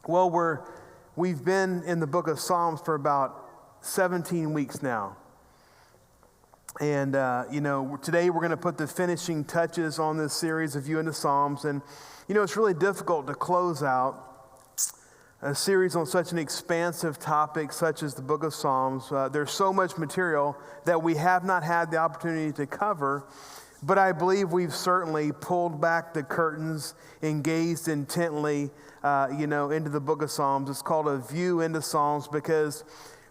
Well, we've been in the book of Psalms for about 17 weeks now. And, today we're going to put the finishing touches on this series of View into Psalms. And, it's really difficult to close out a series on such an expansive topic such as the book of Psalms. There's so much material that we have not had the opportunity to cover. But I believe we've certainly pulled back the curtains and gazed intently, into the book of Psalms. It's called a view into Psalms because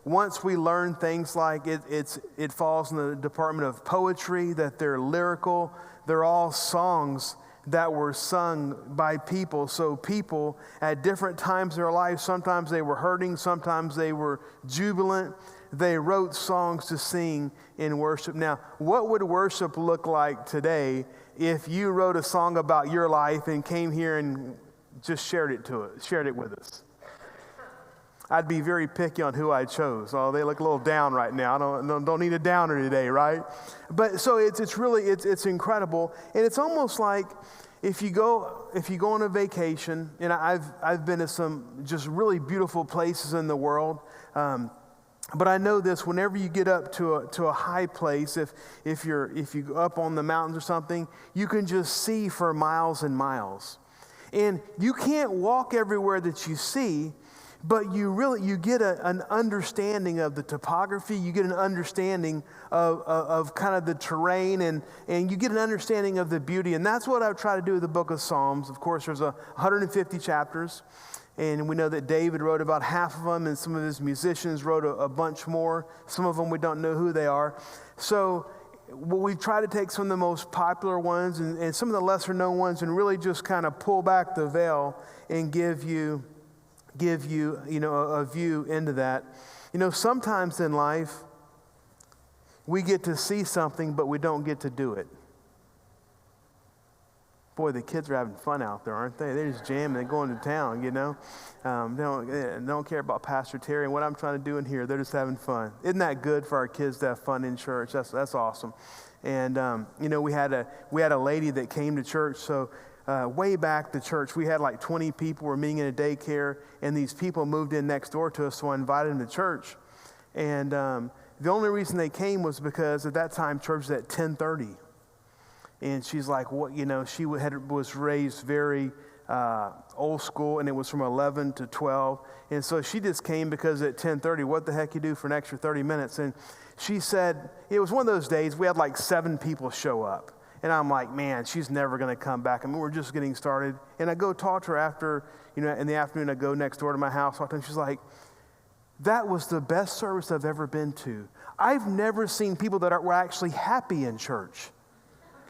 once we learn things like it falls in the department of poetry, that they're lyrical, they're all songs that were sung by people. So people at different times in their life, sometimes they were hurting, sometimes they were jubilant. They wrote songs to sing in worship. Now, what would worship look like today if you wrote a song about your life and came here and just shared it with us? I'd be very picky on who I chose. Oh, they look a little down right now. I don't need a downer today, right? But so it's really incredible, and it's almost like if you go on a vacation, and I've been to some just really beautiful places in the world. But I know this: whenever you get up to a high place, if you go up on the mountains or something, you can just see for miles and miles, and you can't walk everywhere that you see, but you get an understanding of the topography. You get an understanding of kind of the terrain, and you get an understanding of the beauty. And that's what I try to do with the book of Psalms. Of course, there's 150 chapters. And we know that David wrote about half of them, and some of his musicians wrote a bunch more. Some of them we don't know who they are. So we try to take some of the most popular ones and some of the lesser known ones and really just kind of pull back the veil and give you a view into that. Sometimes in life we get to see something, but we don't get to do it. Boy, the kids are having fun out there, aren't they? They're just jamming and going to town, They don't care about Pastor Terry and what I'm trying to do in here. They're just having fun. Isn't that good for our kids to have fun in church? That's awesome. And, we had a lady that came to church. So way back the church, we had like 20 people were meeting in a daycare, and these people moved in next door to us, so I invited them to church. And the only reason they came was because at that time church was at 10:30. And she's like, what? She was raised very old school, and it was from 11 to 12. And so she just came because at 10:30, what the heck you do for an extra 30 minutes? And she said, it was one of those days, we had like 7 people show up. And I'm like, man, she's never going to come back. I mean, we're just getting started. And I go talk to her after, in the afternoon, I go next door to my house. And she's like, that was the best service I've ever been to. I've never seen people that were actually happy in church.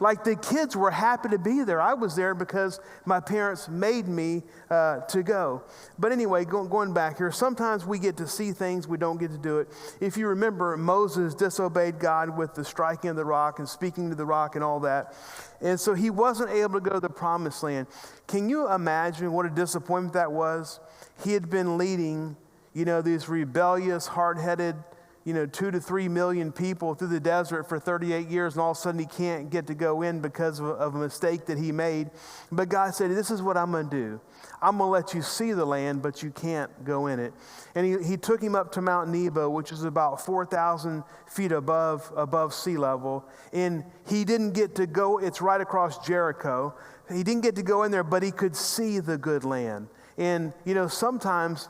Like the kids were happy to be there. I was there because my parents made me to go. But anyway, going back here, sometimes we get to see things, we don't get to do it. If you remember, Moses disobeyed God with the striking of the rock and speaking to the rock and all that. And so he wasn't able to go to the promised land. Can you imagine what a disappointment that was? He had been leading, these rebellious, hard-headed, 2 to 3 million people through the desert for 38 years, and all of a sudden he can't get to go in because of a mistake that he made. But God said, this is what I'm going to do. I'm going to let you see the land, but you can't go in it. And he took him up to Mount Nebo, which is about 4,000 feet above sea level. And he didn't get to go, it's right across Jericho. He didn't get to go in there, but he could see the good land. And, sometimes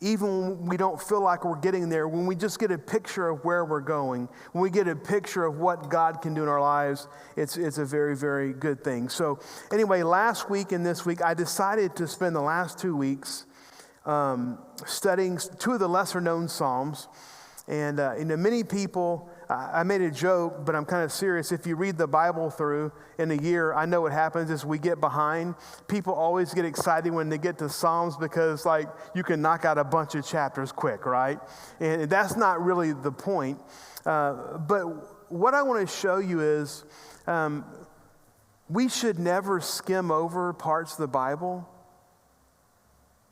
even when we don't feel like we're getting there, when we just get a picture of where we're going, when we get a picture of what God can do in our lives, it's a very, very good thing. So anyway, last week and this week, I decided to spend the last 2 weeks studying 2 of the lesser known Psalms. And many people, I made a joke, but I'm kind of serious. If you read the Bible through in a year, I know what happens is we get behind. People always get excited when they get to Psalms because, you can knock out a bunch of chapters quick, right? And that's not really the point. But what I want to show you is we should never skim over parts of the Bible.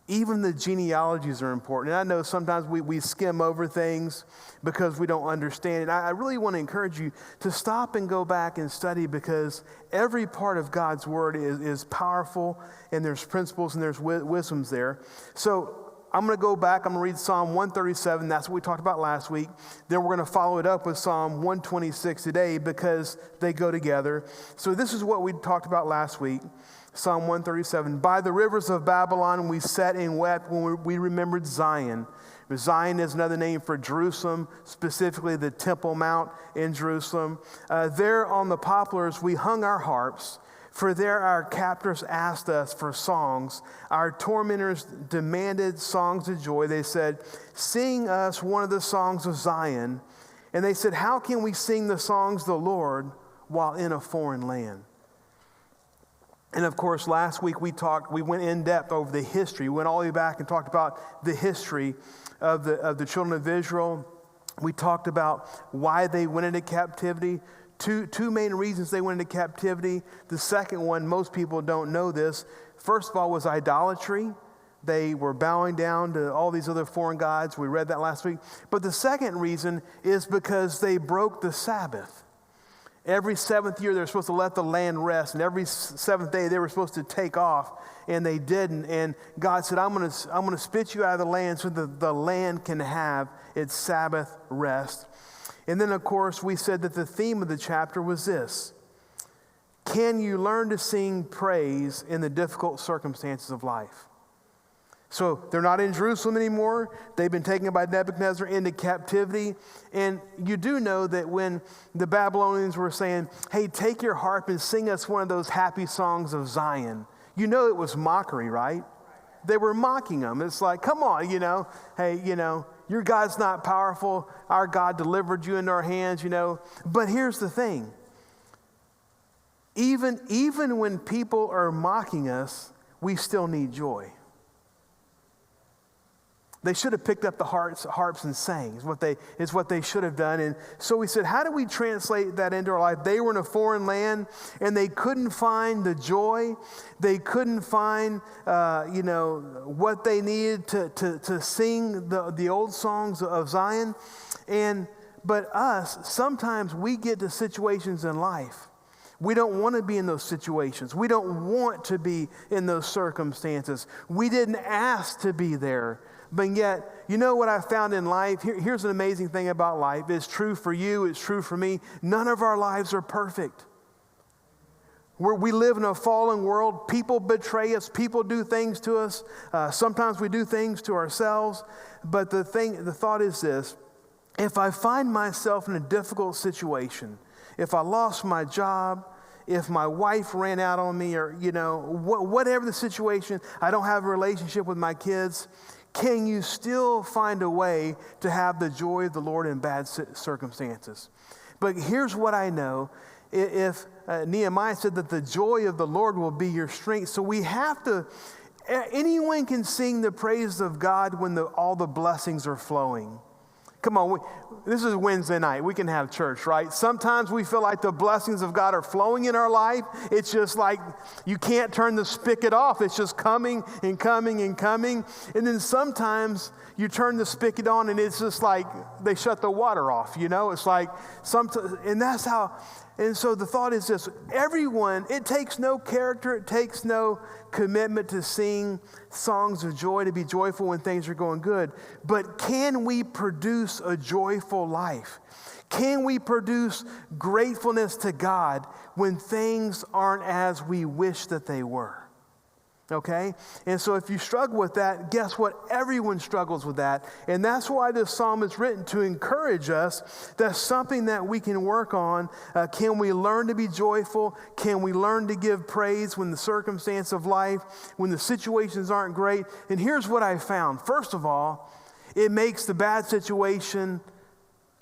Even the genealogies are important. And I know sometimes we skim over things because we don't understand it. I really want to encourage you to stop and go back and study, because every part of God's word is powerful, and there's principles and there's wisdoms there. So I'm going to go back. I'm going to read Psalm 137. That's what we talked about last week. Then we're going to follow it up with Psalm 126 today, because they go together. So this is what we talked about last week. Psalm 137, by the rivers of Babylon we sat and wept when we remembered Zion. Zion is another name for Jerusalem, specifically the Temple Mount in Jerusalem. There on the poplars we hung our harps, for there our captors asked us for songs. Our tormentors demanded songs of joy. They said, sing us one of the songs of Zion. And they said, how can we sing the songs of the Lord while in a foreign land? And of course, last week we went in depth over the history. We went all the way back and talked about the history of the children of Israel. We talked about why they went into captivity. Two main reasons they went into captivity. The second one, most people don't know this. First of all, was idolatry. They were bowing down to all these other foreign gods. We read that last week. But the second reason is because they broke the Sabbath. Every seventh year, they were supposed to let the land rest. And every seventh day, they were supposed to take off. And they didn't. And God said, I'm going to spit you out of the land so that the land can have its Sabbath rest. And then, of course, we said that the theme of the chapter was this: can you learn to sing praise in the difficult circumstances of life? So they're not in Jerusalem anymore. They've been taken by Nebuchadnezzar into captivity. And you do know that when the Babylonians were saying, hey, take your harp and sing us one of those happy songs of Zion, you know it was mockery, right? They were mocking them. It's like, come on, hey, your God's not powerful. Our God delivered you into our hands, But here's the thing. Even when people are mocking us, we still need joy. They should have picked up the harps and sang, is what they should have done. And so we said, how do we translate that into our life? They were in a foreign land, and they couldn't find the joy. They couldn't find, what they needed to sing the old songs of Zion. But us, sometimes we get to situations in life. We don't want to be in those situations. We don't want to be in those circumstances. We didn't ask to be there. But yet, you know what I found in life? Here's an amazing thing about life. It's true for you. It's true for me. None of our lives are perfect. We live in a fallen world. People betray us. People do things to us. Sometimes we do things to ourselves. But the thought is this: if I find myself in a difficult situation, if I lost my job, if my wife ran out on me, or whatever the situation, I don't have a relationship with my kids, can you still find a way to have the joy of the Lord in bad circumstances? But here's what I know. If Nehemiah said that the joy of the Lord will be your strength. So we have to, anyone can sing the praise of God when all the blessings are flowing. Come on, this is Wednesday night. We can have church, right? Sometimes we feel like the blessings of God are flowing in our life. It's just like you can't turn the spigot off. It's just coming and coming and coming. And then sometimes you turn the spigot on and it's just like they shut the water off, It's like and that's how. And so the thought is this: everyone, it takes no character, it takes no commitment to sing songs of joy, to be joyful when things are going good. But can we produce a joyful life? Can we produce gratefulness to God when things aren't as we wish that they were? Okay? And so if you struggle with that, guess what? Everyone struggles with that. And that's why this psalm is written, to encourage us. That's something that we can work on. Can we learn to be joyful? Can we learn to give praise when the circumstance of life, when the situations aren't great? And here's what I found. First of all, it makes the bad situation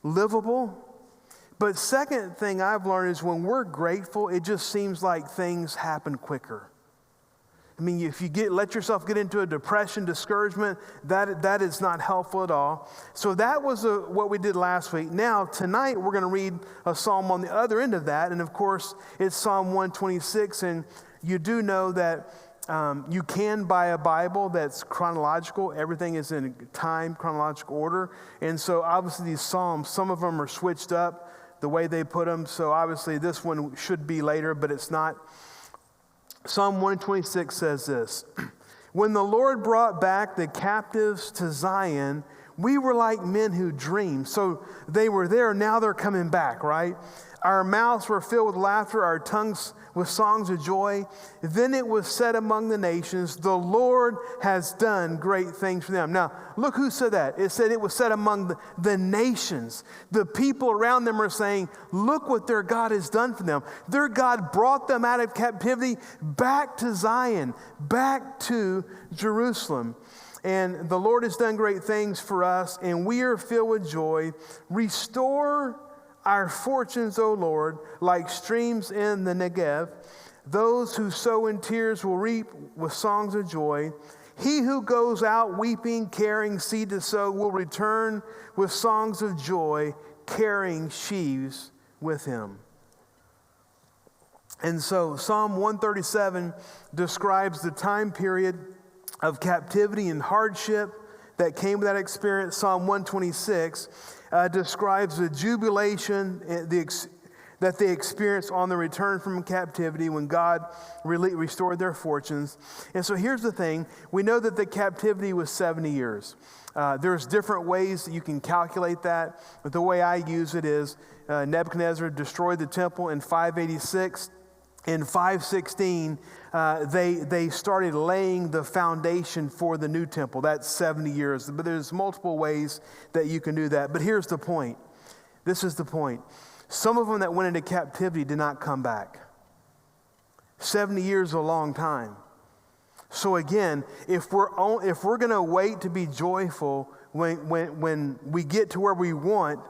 livable. But second thing I've learned is when we're grateful, it just seems like things happen quicker. I mean, if you let yourself get into a depression, discouragement, that is not helpful at all. So that was what we did last week. Now, tonight, we're going to read a psalm on the other end of that. And of course, it's Psalm 126. And you do know that you can buy a Bible that's chronological. Everything is in time, chronological order. And so obviously these Psalms, some of them are switched up the way they put them. So obviously this one should be later, but it's not. Psalm 126 says this: when the Lord brought back the captives to Zion, we were like men who dream. So they were there, now they're coming back, right? Our mouths were filled with laughter, our tongues with songs of joy. Then it was said among the nations, the Lord has done great things for them. Now, look who said that. It said it was said among the nations. The people around them are saying, look what their God has done for them. Their God brought them out of captivity back to Zion, back to Jerusalem. And the Lord has done great things for us, and we are filled with joy. Restore our fortunes, O Lord, like streams in the Negev. Those who sow in tears will reap with songs of joy. He who goes out weeping, carrying seed to sow, will return with songs of joy, carrying sheaves with him. And so Psalm 137 describes the time period of captivity and hardship that came with that experience. Psalm 126 describes the jubilation that they experienced on the return from captivity when God restored their fortunes. And so here's the thing. We know that the captivity was 70 years. There's different ways that you can calculate that. But the way I use it is Nebuchadnezzar destroyed the temple in 586. In 516, they started laying the foundation for the new temple. That's 70 years. But there's multiple ways that you can do that. But here's the point. This is the point. Some of them that went into captivity did not come back. 70 years is a long time. So again, if we're going to wait to be joyful when we get to where we want,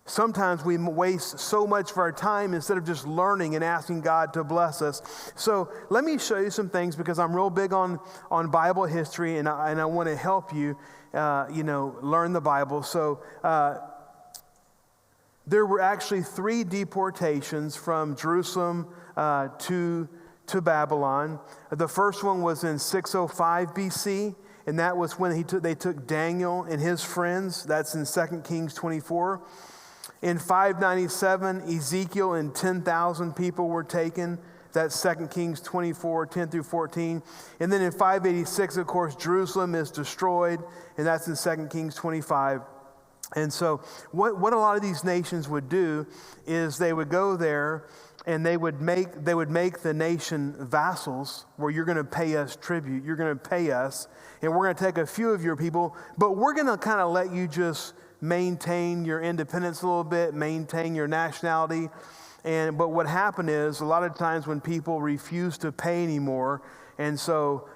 sometimes we waste so much of our time instead of just learning and asking God to bless us. So let me show you some things, because I'm real big on Bible history, and I want to help you, learn the Bible. So there were actually 3 deportations from Jerusalem to Babylon. The first one was in 605 BC, and that was when they took Daniel and his friends. That's in 2 Kings 24. In 597, Ezekiel and 10,000 people were taken. That's 2 Kings 24, 10 through 14. And then in 586, of course, Jerusalem is destroyed, and that's in 2 Kings 25. And so what a lot of these nations would do is they would go there and they would make the nation vassals, where you're going to pay us tribute, you're going to pay us, and we're going to take a few of your people, but we're going to kind of let you just maintain your independence a little bit, maintain your nationality. But what happened is, a lot of times when people refuse to pay anymore, and so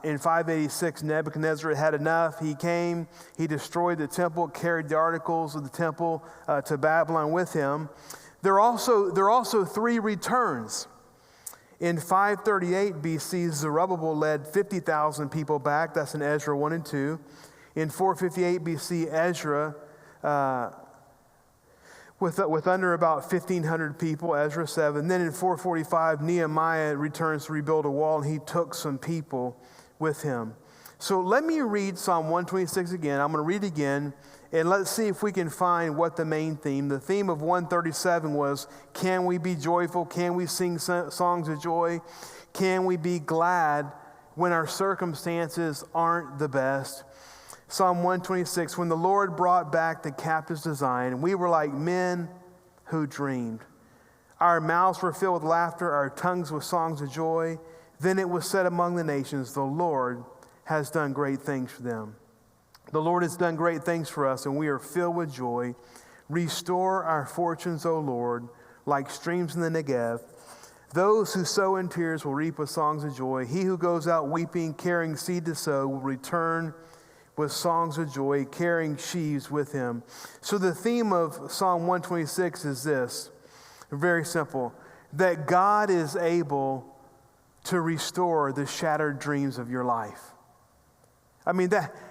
in 586, Nebuchadnezzar had enough. He came, he destroyed the temple, carried the articles of the temple to Babylon with him. There are also 3 returns. In 538 BC, Zerubbabel led 50,000 people back. That's in Ezra 1 and 2. In 458 BC, Ezra, with under about 1,500 people, Ezra 7. Then in 445, Nehemiah returns to rebuild a wall, and he took some people with him. So let me read Psalm 126 again. I'm going to read it again, and let's see if we can find what the main theme. The theme of 137 was, can we be joyful? Can we sing songs of joy? Can we be glad when our circumstances aren't the best? Psalm 126, when the Lord brought back the captives to Zion, we were like men who dreamed. Our mouths were filled with laughter, our tongues with songs of joy. Then it was said among the nations, the Lord has done great things for them. The Lord has done great things for us, and we are filled with joy. Restore our fortunes, O Lord, like streams in the Negev. Those who sow in tears will reap with songs of joy. He who goes out weeping, carrying seed to sow, will return with songs of joy, carrying sheaves with him. So the theme of Psalm 126 is this, very simple, that God is able to restore the shattered dreams of your life. I mean,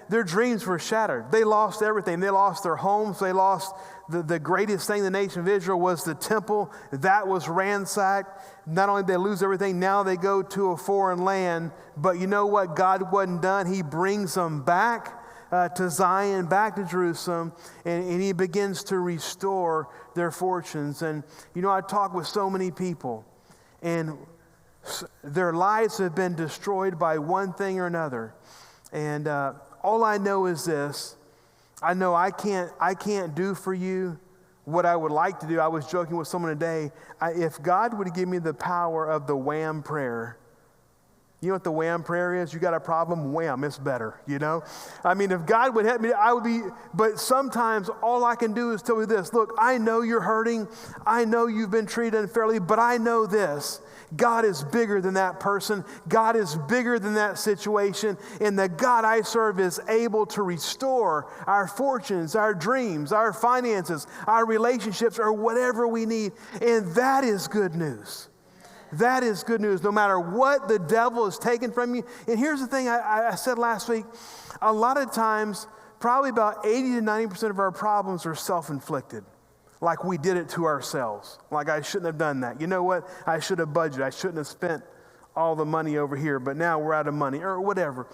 their dreams were shattered. They lost everything. They lost their homes. They lost the greatest thing in the nation of Israel was the temple. That was ransacked. Not only did they lose everything, now they go to a foreign land. But you know what? God wasn't done. He brings them back to Zion, back to Jerusalem, and he begins to restore their fortunes. And, you know, I talk with so many people, and their lives have been destroyed by one thing or another. And all I know is this. I know I can't do for you what I would like to do. I was joking with someone today. If God would give me the power of the wham prayer, you know what the wham prayer is? You got a problem? Wham, it's better, you know? I mean, if God would help me, I would be, but sometimes all I can do is tell you this. Look, I know you're hurting. I know you've been treated unfairly, but I know this. God is bigger than that person. God is bigger than that situation. And the God I serve is able to restore our fortunes, our dreams, our finances, our relationships, or whatever we need. And that is good news. That is good news, no matter what the devil has taken from you. And here's the thing I said last week. A lot of times, probably about 80 to 90% of our problems are self-inflicted. Like we did it to ourselves. Like I shouldn't have done that. You know what? I should have budgeted. I shouldn't have spent all the money over here, but now we're out of money or whatever.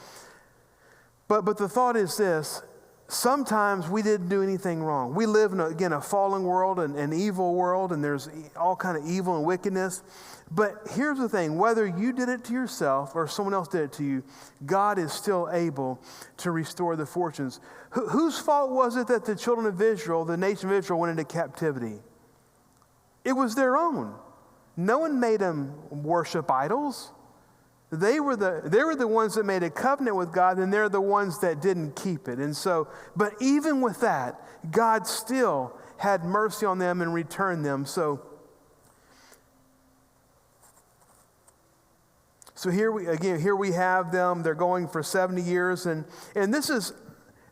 But the thought is this. Sometimes we didn't do anything wrong. We live in, a fallen world, an evil world, and there's all kind of evil and wickedness. But here's the thing. Whether you did it to yourself or someone else did it to you, God is still able to restore the fortunes. Whose fault was it that the children of Israel, the nation of Israel, went into captivity? It was their own. No one made them worship idols. They were the ones that made a covenant with God, and they're the ones that didn't keep it. And so, but even with that, God still had mercy on them and returned them. So here we have them. They're going for 70 years, and this is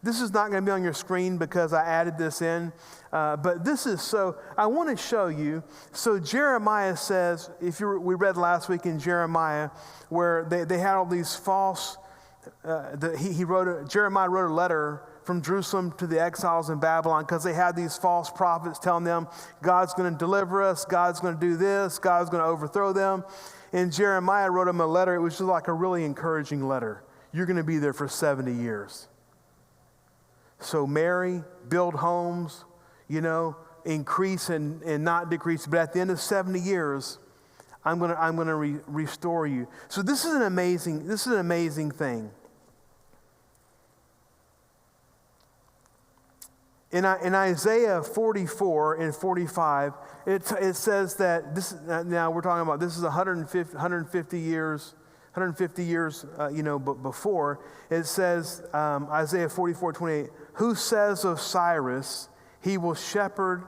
not going to be on your screen because I added this in. But this is so, I want to show you. So Jeremiah says, we read last week in Jeremiah, where they had all these false, Jeremiah wrote a letter from Jerusalem to the exiles in Babylon because they had these false prophets telling them, God's going to deliver us, God's going to do this, God's going to overthrow them. And Jeremiah wrote them a letter. It was just like a really encouraging letter. You're going to be there for 70 years. So marry, build homes, increase and not decrease. But at the end of 70 years, I'm going to restore you. So this is an amazing thing. In Isaiah 44 and 45, it says that this. Now we're talking about this is 150 years. 150 years, before, it says, Isaiah 44:28, who says of Cyrus, he will shepherd,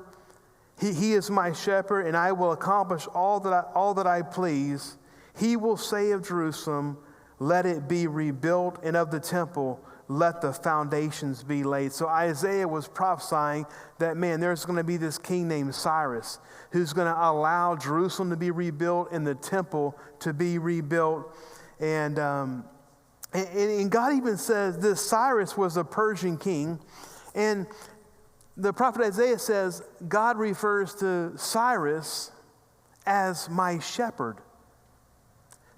he is my shepherd, and I will accomplish all that I please. He will say of Jerusalem, let it be rebuilt, and of the temple, let the foundations be laid. So Isaiah was prophesying that, there's going to be this king named Cyrus who's going to allow Jerusalem to be rebuilt and the temple to be rebuilt. And God even says this Cyrus was a Persian king. And the prophet Isaiah says God refers to Cyrus as my shepherd.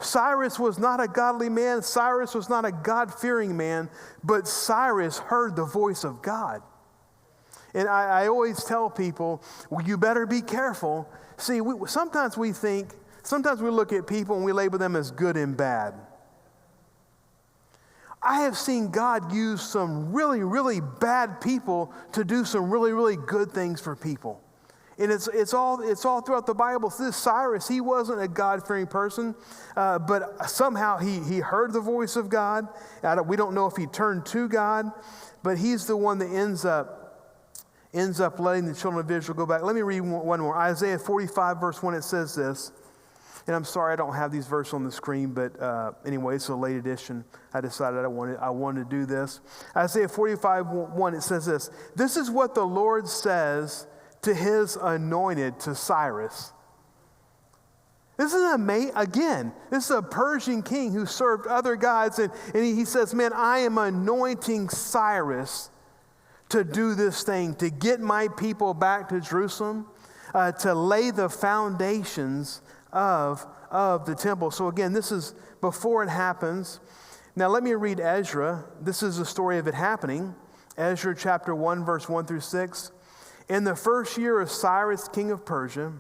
Cyrus was not a godly man. Cyrus was not a God-fearing man. But Cyrus heard the voice of God. And I always tell people, well, you better be careful. See, sometimes we look at people and we label them as good and bad. I have seen God use some really, really bad people to do some really, really good things for people. And it's all throughout the Bible. This Cyrus, he wasn't a God-fearing person, but somehow he heard the voice of God. We don't know if he turned to God, but he's the one that ends up letting the children of Israel go back. Let me read one more. Isaiah 45, verse 1, it says this. And I'm sorry I don't have these verses on the screen, but anyway, it's a late edition. I decided I wanted to do this. Isaiah 45, 1, it says this. This is what the Lord says to his anointed, to Cyrus. Isn't it amazing? Again, this is a Persian king who served other gods, and he says, man, I am anointing Cyrus to do this thing, to get my people back to Jerusalem, to lay the foundations of the temple. So again, this is before it happens. Now let me read Ezra. This is the story of it happening. Ezra chapter 1, verse 1 through 6. In the first year of Cyrus, king of Persia,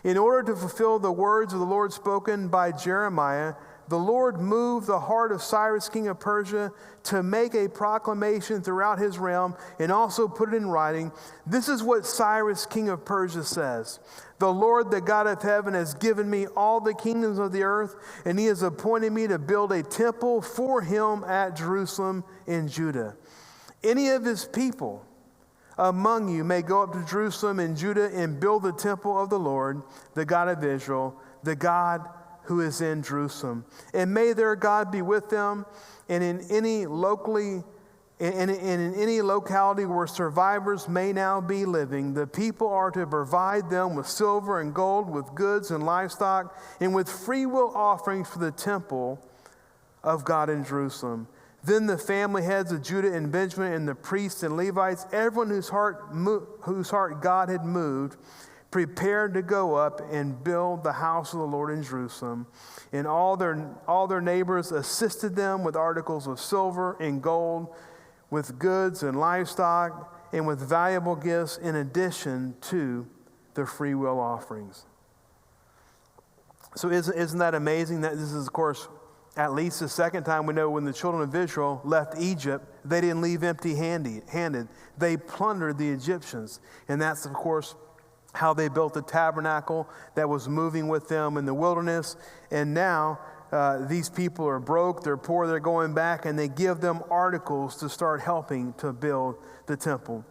in order to fulfill the words of the Lord spoken by Jeremiah, the Lord moved the heart of Cyrus, king of Persia, to make a proclamation throughout his realm and also put it in writing. This is what Cyrus, king of Persia, says. The Lord, the God of heaven, has given me all the kingdoms of the earth, and he has appointed me to build a temple for him at Jerusalem in Judah. Any of his people among you may go up to Jerusalem and Judah and build the temple of the Lord, the God of Israel, the God who is in Jerusalem. And may their God be with them, and in any locality where survivors may now be living, the people are to provide them with silver and gold, with goods and livestock, and with freewill offerings for the temple of God in Jerusalem. Then the family heads of Judah and Benjamin and the priests and Levites, everyone whose heart God had moved, prepared to go up and build the house of the Lord in Jerusalem. And all their neighbors assisted them with articles of silver and gold, with goods and livestock, and with valuable gifts in addition to the freewill offerings. So isn't that amazing that this is, of course, at least the second time we know when the children of Israel left Egypt, they didn't leave empty-handed. They plundered the Egyptians. And that's, of course, how they built the tabernacle that was moving with them in the wilderness. And now these people are broke, they're poor, they're going back, and they give them articles to start helping to build the temple.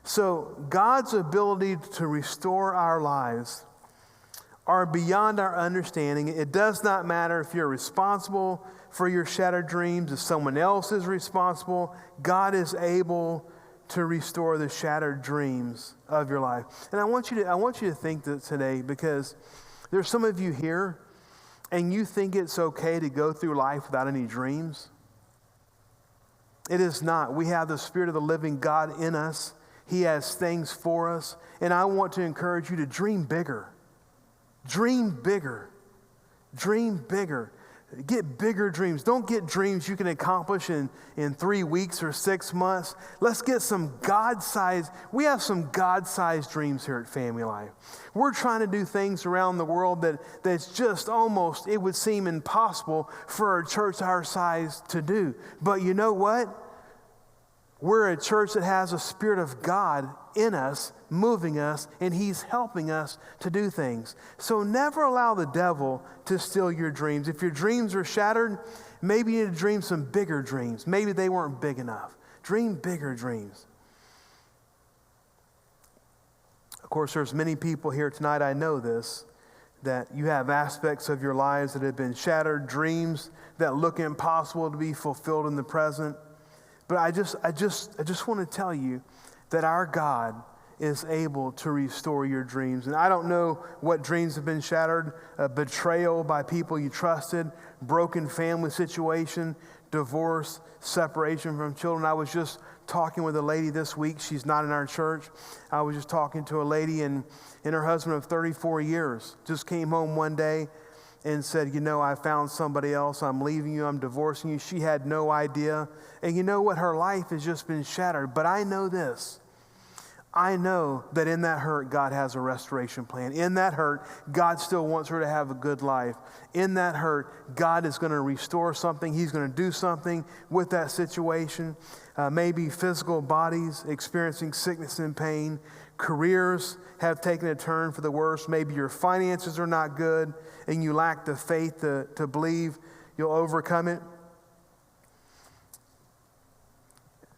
So God's ability to restore our lives are beyond our understanding. It does not matter if you're responsible for your shattered dreams, if someone else is responsible. God is able to restore the shattered dreams of your life. And I want you to think that today, because there's some of you here and you think it's okay to go through life without any dreams. It is not. We have the Spirit of the living God in us. He has things for us. And I want to encourage you to dream bigger. Dream bigger. Dream bigger. Get bigger dreams. Don't get dreams you can accomplish in 3 weeks or 6 months. Let's get some God-sized, we have some God-sized dreams here at Family Life. We're trying to do things around the world that's just almost, it would seem impossible for a church our size to do. But you know what? We're a church that has a Spirit of God in us, moving us, and He's helping us to do things. So never allow the devil to steal your dreams. If your dreams are shattered, maybe you need to dream some bigger dreams. Maybe they weren't big enough. Dream bigger dreams. Of course, there's many people here tonight, I know this, that you have aspects of your lives that have been shattered, dreams that look impossible to be fulfilled in the present. But I just want to tell you that our God is able to restore your dreams. And I don't know what dreams have been shattered, betrayal by people you trusted, broken family situation, divorce, separation from children. I was just talking with a lady this week. She's not in our church. I was just talking to a lady, and her husband of 34 years just came home one day and said, you know, I found somebody else. I'm leaving you. I'm divorcing you. She had no idea. And you know what? Her life has just been shattered. But I know this. I know that in that hurt, God has a restoration plan. In that hurt, God still wants her to have a good life. In that hurt, God is going to restore something. He's going to do something with that situation. Maybe physical bodies experiencing sickness and pain. Careers have taken a turn for the worse. Maybe your finances are not good and you lack the faith to believe you'll overcome it.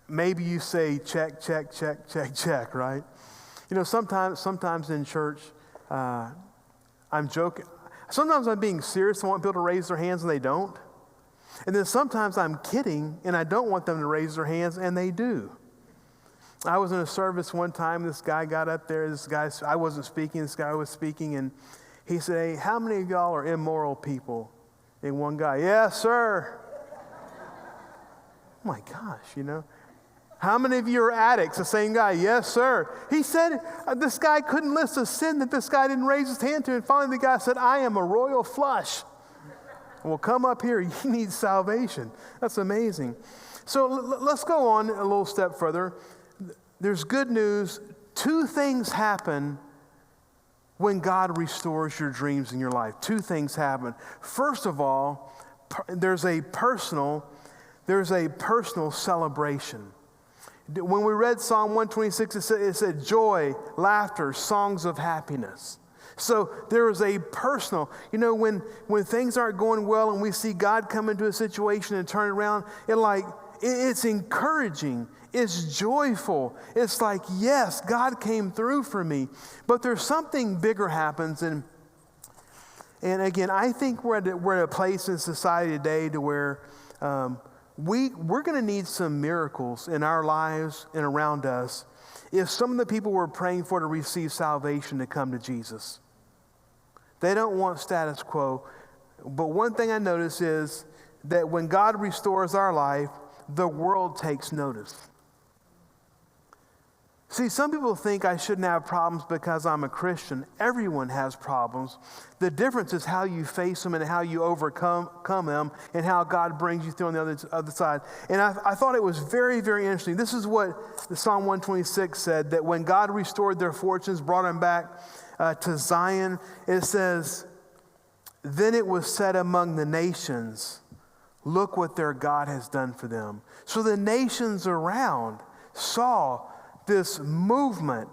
Maybe you say, check, check, check, check, check, right? You know, sometimes in church, I'm joking. Sometimes I'm being serious. I want people to raise their hands and they don't. And then sometimes I'm kidding and I don't want them to raise their hands and they do. I was in a service one time. This guy got up there. I wasn't speaking. This guy was speaking, and He said, hey, how many of y'all are immoral people? And one guy, yes, sir. Oh my gosh, How many of you are addicts? The same guy, yes, sir. He said this guy couldn't list a sin that this guy didn't raise his hand to. And finally the guy said, I am a royal flush. Well, come up here. You need salvation. That's amazing. So let's go on a little step further. There's good news. 2 things happen when God restores your dreams in your life. 2 things happen. First of all, there's a personal celebration. When we read Psalm 126, it said joy, laughter, songs of happiness. So there is a personal, when things aren't going well and we see God come into a situation and turn it around, it's encouraging. It's joyful. It's like, yes, God came through for me. But there's something bigger happens. And again, I think we're at a place in society today to where we're going to need some miracles in our lives and around us if some of the people we're praying for to receive salvation to come to Jesus. They don't want status quo. But one thing I notice is that when God restores our life, the world takes notice. See, some people think I shouldn't have problems because I'm a Christian. Everyone has problems. The difference is how you face them and how you overcome them and how God brings you through on the other side. And I thought it was very, very interesting. This is what the Psalm 126 said, that when God restored their fortunes, brought them back to Zion, it says, then it was said among the nations, look what their God has done for them. So the nations around saw this movement,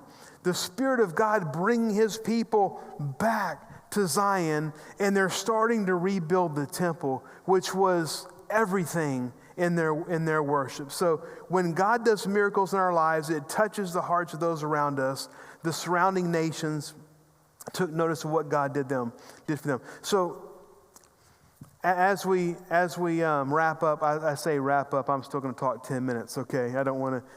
the Spirit of God bringing His people back to Zion, and they're starting to rebuild the temple, which was everything in their worship. So when God does miracles in our lives, it touches the hearts of those around us. The surrounding nations took notice of what God did for them. So as we wrap up, I say wrap up, I'm still going to talk 10 minutes, okay?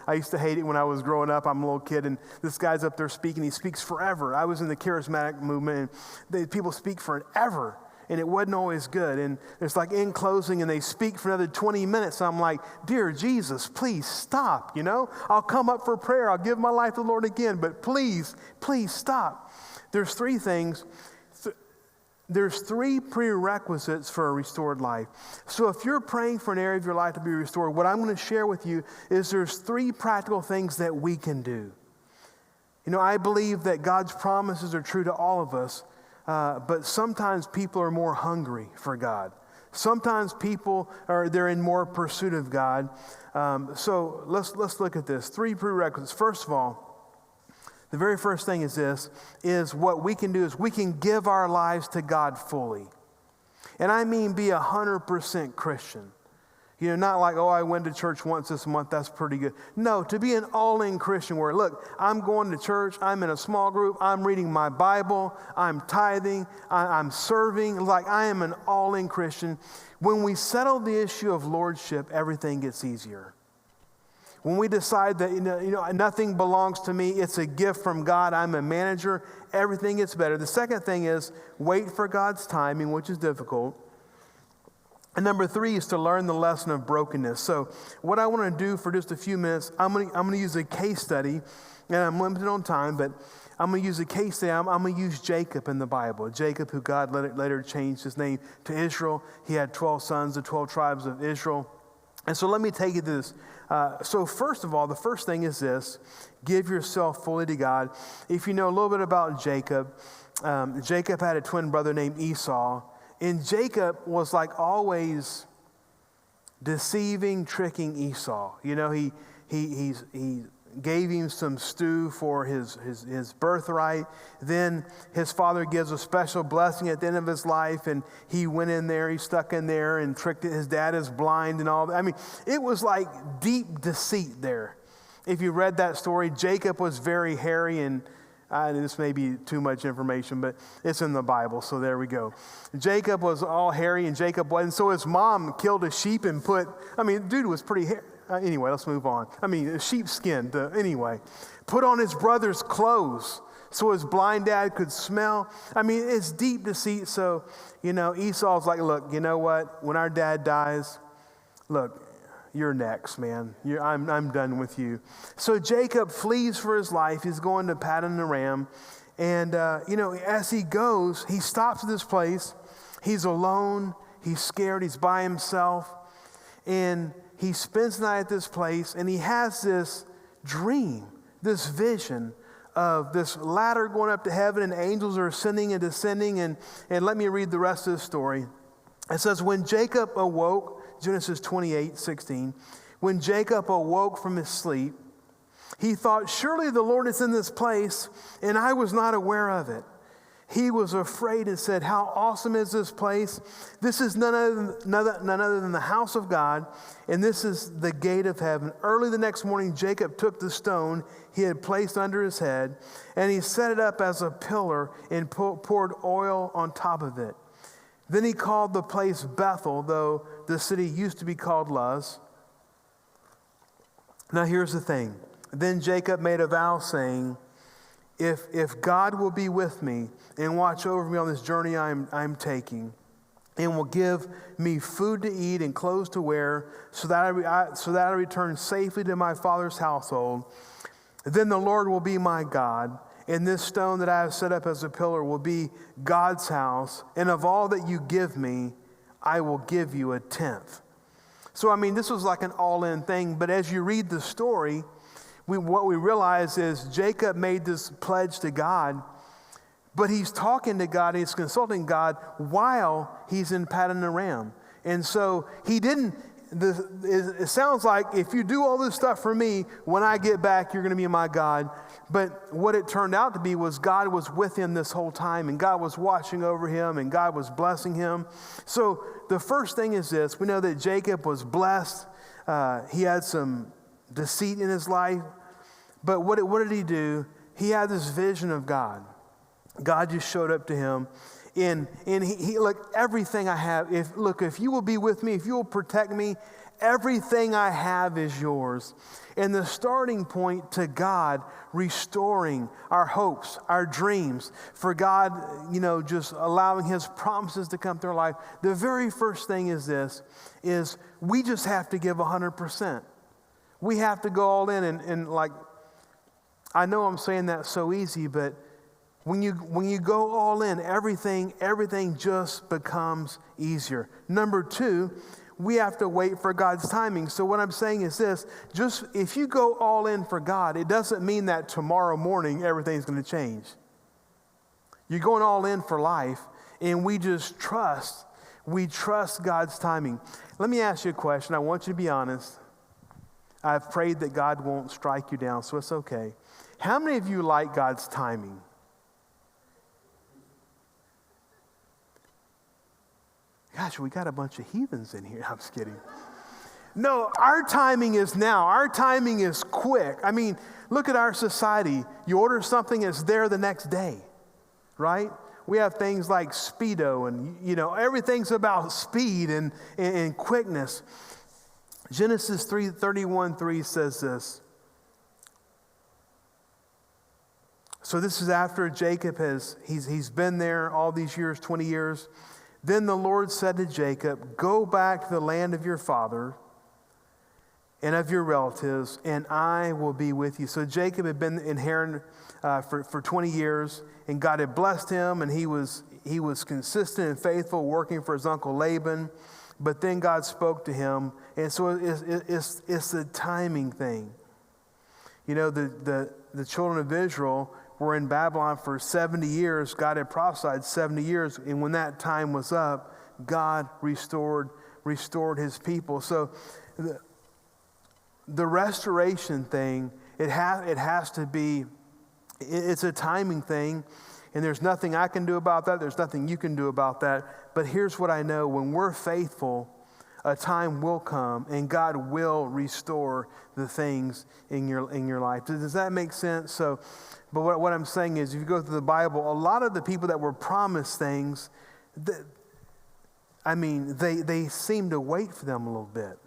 I used to hate it when I was growing up. I'm a little kid, and this guy's up there speaking. He speaks forever. I was in the charismatic movement, and people speak forever, and it wasn't always good. And it's like in closing, and they speak for another 20 minutes. I'm like, dear Jesus, please stop, I'll come up for prayer. I'll give my life to the Lord again, but please stop. There's 3 things. There's 3 prerequisites for a restored life. So if you're praying for an area of your life to be restored, what I'm going to share with you is there's 3 practical things that we can do. I believe that God's promises are true to all of us, but sometimes people are more hungry for God. Sometimes people they're in more pursuit of God. So let's look at this. 3 prerequisites. First of all, the very first thing is what we can do is we can give our lives to God fully. And I mean be 100% Christian. Not like, I went to church once this month, that's pretty good. No, to be an all-in Christian where, look, I'm going to church, I'm in a small group, I'm reading my Bible, I'm tithing, I'm serving, like I am an all-in Christian. When we settle the issue of lordship, everything gets easier. When we decide that nothing belongs to me, it's a gift from God, I'm a manager, everything gets better. The second thing is wait for God's timing, which is difficult. And number 3 is to learn the lesson of brokenness. So what I want to do for just a few minutes, I'm going to use a case study, and I'm limited on time, but I'm going to use a case study. I'm going to use Jacob in the Bible. Jacob, who God later changed his name to Israel. He had 12 sons, the 12 tribes of Israel. And so let me take you to this. So first of all, the first thing is this: give yourself fully to God. If you know a little bit about Jacob, Jacob had a twin brother named Esau, and Jacob was like always deceiving, tricking Esau. He gave him some stew for his birthright. Then his father gives a special blessing at the end of his life, and he went in there, he stuck in there and tricked it. His dad is blind and all that. I mean, it was like deep deceit there. If you read that story, Jacob was very hairy, and this may be too much information, but it's in the Bible, so there we go. Jacob was all hairy, and Jacob wasn't. So his mom killed a sheep and dude was pretty hairy. Anyway, let's move on. A sheepskin, anyway. Put on his brother's clothes so his blind dad could smell. I mean, it's deep deceit. So, Esau's like, look, you know what? When our dad dies, look, you're next, man. I'm done with you. So Jacob flees for his life. He's going to Paddan Aram. And, as he goes, he stops at this place. He's alone. He's scared. He's by himself. And he spends the night at this place. And he has this dream, this vision of this ladder going up to heaven, and angels are ascending and descending. And let me read the rest of the story. It says, when Jacob awoke, Genesis 28:16, when Jacob awoke from his sleep, he thought, surely the Lord is in this place, and I was not aware of it. He was afraid and said, how awesome is this place? This is none other than the house of God, and this is the gate of heaven. Early the next morning, Jacob took the stone he had placed under his head, and he set it up as a pillar and poured oil on top of it. Then he called the place Bethel, though the city used to be called Luz. Now here's the thing. Then Jacob made a vow saying, if God will be with me and watch over me on this journey I'm taking, and will give me food to eat and clothes to wear, so that I return safely to my father's household, then the Lord will be my God, and this stone that I have set up as a pillar will be God's house, and of all that you give me, I will give you a tenth. So, this was like an all-in thing, but as you read the story, what we realize is Jacob made this pledge to God, but he's talking to God, he's consulting God while he's in Paddan Aram. And so he didn't, it sounds like if you do all this stuff for me, when I get back, you're going to be my God. But what it turned out to be was God was with him this whole time, and God was watching over him, and God was blessing him. So the first thing is this. We know that Jacob was blessed. He had some deceit in his life. But what did he do? He had this vision of God. God just showed up to him. And he look, everything I have, if you will be with me, if you will protect me, everything I have is yours. And the starting point to God restoring our hopes, our dreams, for God, just allowing his promises to come through our life. The very first thing is we just have to give 100%. We have to go all in and like, I know I'm saying that so easy, but when you go all in, everything just becomes easier. Number two, we have to wait for God's timing. So what I'm saying is this, just if you go all in for God, it doesn't mean that tomorrow morning everything's going to change. You're going all in for life, and we trust God's timing. Let me ask you a question. I want you to be honest. I've prayed that God won't strike you down, so it's okay. How many of you like God's timing? Gosh, we got a bunch of heathens in here. I'm just kidding. No, our timing is now. Our timing is quick. Look at our society. You order something, it's there the next day, right? We have things like Speedo, and everything's about speed and quickness. Genesis 3:31 says this. So this is after Jacob he's been there all these years, 20 years. Then the Lord said to Jacob, go back to the land of your father and of your relatives, and I will be with you. So Jacob had been in Haran for 20 years, and God had blessed him, and he was consistent and faithful, working for his uncle Laban. But then God spoke to him, and so it's the timing thing. The children of Israel were in Babylon for 70 years. God had prophesied 70 years, and when that time was up, God restored his people. So the restoration thing, it has to be, it's a timing thing, and there's nothing I can do about that. There's nothing you can do about that. But here's what I know. When we're faithful, a time will come, and God will restore the things in your life. Does that make sense? But what I'm saying is, if you go through the Bible, a lot of the people that were promised things, they seem to wait for them a little bit.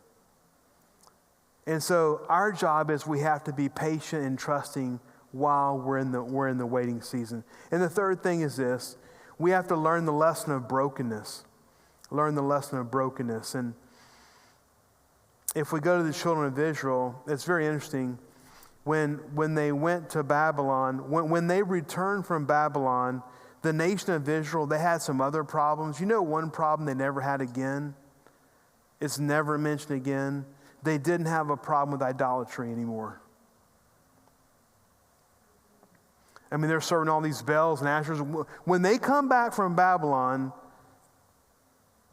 And so our job is we have to be patient and trusting while we're in the waiting season. And the third thing is this: we have to learn the lesson of brokenness. Learn the lesson of brokenness. And if we go to the children of Israel, it's very interesting. When they went to Babylon, when they returned from Babylon, the nation of Israel, they had some other problems. You know, one problem they never had again? It's never mentioned again. They didn't have a problem with idolatry anymore. I mean, they're serving all these bells and ashes. When they come back from Babylon,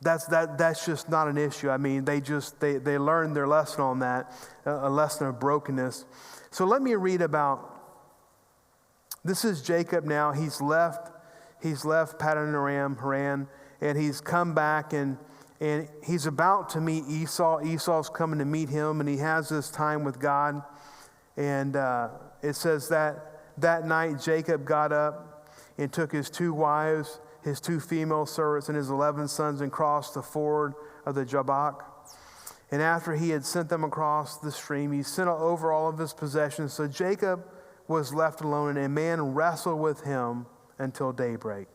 that's just not an issue. I mean, they learned their lesson on that, a lesson of brokenness. So let me read about, this is Jacob now. He's left Paddan Aram, Haran, and he's come back and he's about to meet Esau. Esau's coming to meet him, and he has this time with God. And it says that night Jacob got up and took his 2 wives, his 2 female servants, and his 11 sons, and crossed the ford of the Jabbok. And after he had sent them across the stream, he sent over all of his possessions. So Jacob was left alone, and a man wrestled with him until daybreak.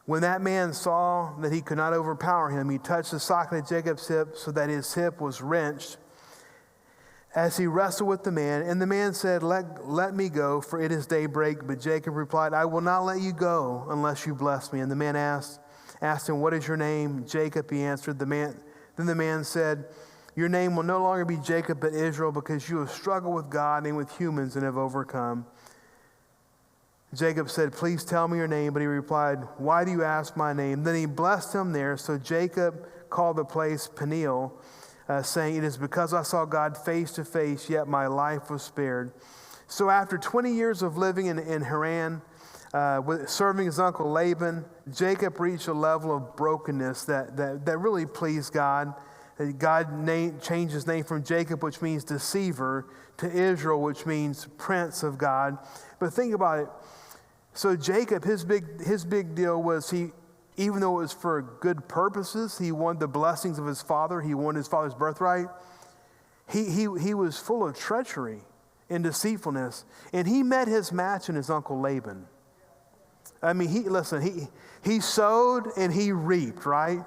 When that man saw that he could not overpower him, he touched the socket of Jacob's hip so that his hip was wrenched as he wrestled with the man. And the man said, let me go, for it is daybreak. But Jacob replied, I will not let you go unless you bless me. And the man asked him, what is your name? Jacob, he answered. Then the man said, your name will no longer be Jacob but Israel, because you have struggled with God and with humans and have overcome. Jacob said, please tell me your name. But he replied, why do you ask my name? Then he blessed him there. So Jacob called the place Peniel, saying, it is because I saw God face to face, yet my life was spared. So after 20 years of living in Haran, serving his uncle Laban, Jacob reached a level of brokenness that really pleased God. God changed his name from Jacob, which means deceiver, to Israel, which means prince of God. But think about it. So Jacob, his big deal was even though it was for good purposes, he wanted the blessings of his father. He wanted his father's birthright. He was full of treachery and deceitfulness. And he met his match in his uncle Laban. I mean, he sowed and he reaped, right?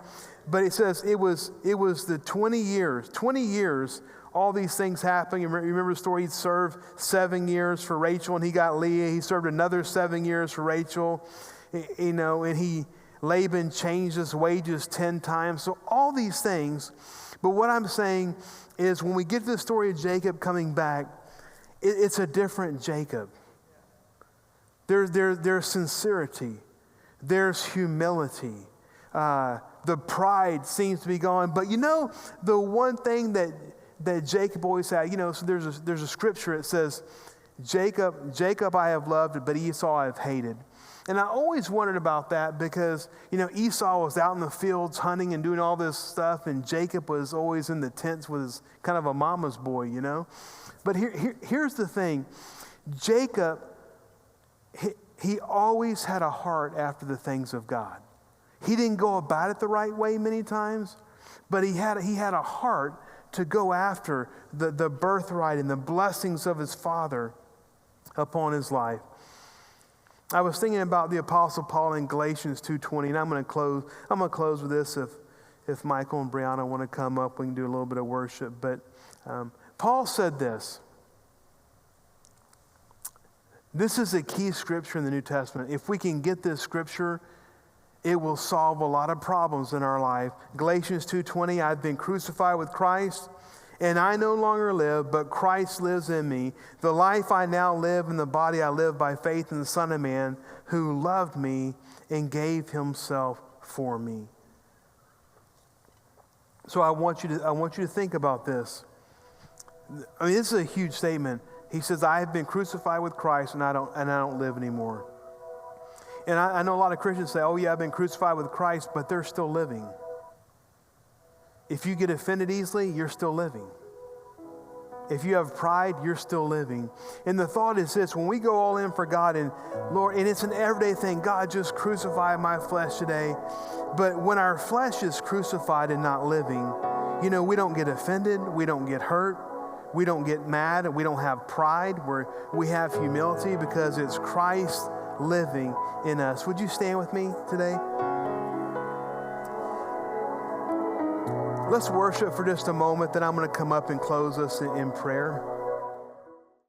But it says it was the 20 years, all these things happening. You remember the story? He served 7 years for Rachel and he got Leah. He served another 7 years for Rachel, and Laban changed his wages 10 times. So all these things. But what I'm saying is when we get to the story of Jacob coming back, it's a different Jacob. There's sincerity. There's humility. The pride seems to be gone. But the one thing that Jacob always had, so there's a scripture that says, Jacob I have loved, but Esau I have hated. And I always wondered about that because, Esau was out in the fields hunting and doing all this stuff, and Jacob was always in the tents with his kind of a mama's boy, But here's the thing. Jacob, he always had a heart after the things of God. He didn't go about it the right way many times, but he had a heart to go after the birthright and the blessings of his father upon his life. I was thinking about the Apostle Paul in Galatians 2:20, and I'm going to close with this. If Michael and Brianna want to come up, we can do a little bit of worship. But Paul said this. This is a key scripture in the New Testament. If we can get this scripture, it will solve a lot of problems in our life. Galatians 2:20, I've been crucified with Christ, and I no longer live, but Christ lives in me. The life I now live in the body I live by faith in the Son of Man, who loved me and gave himself for me. So I want you to think about this. I mean, this is a huge statement. He says, I have been crucified with Christ, and I don't live anymore. And I know a lot of Christians say, oh yeah, I've been crucified with Christ, but they're still living. If you get offended easily, you're still living. If you have pride, you're still living. And the thought is this: when we go all in for God, and Lord, and it's an everyday thing, God, just crucify my flesh today. But when our flesh is crucified and not living, we don't get offended, we don't get hurt, we don't get mad and we don't have pride. We have humility because it's Christ living in us. Would you stand with me today? Let's worship for just a moment, then I'm going to come up and close us in prayer.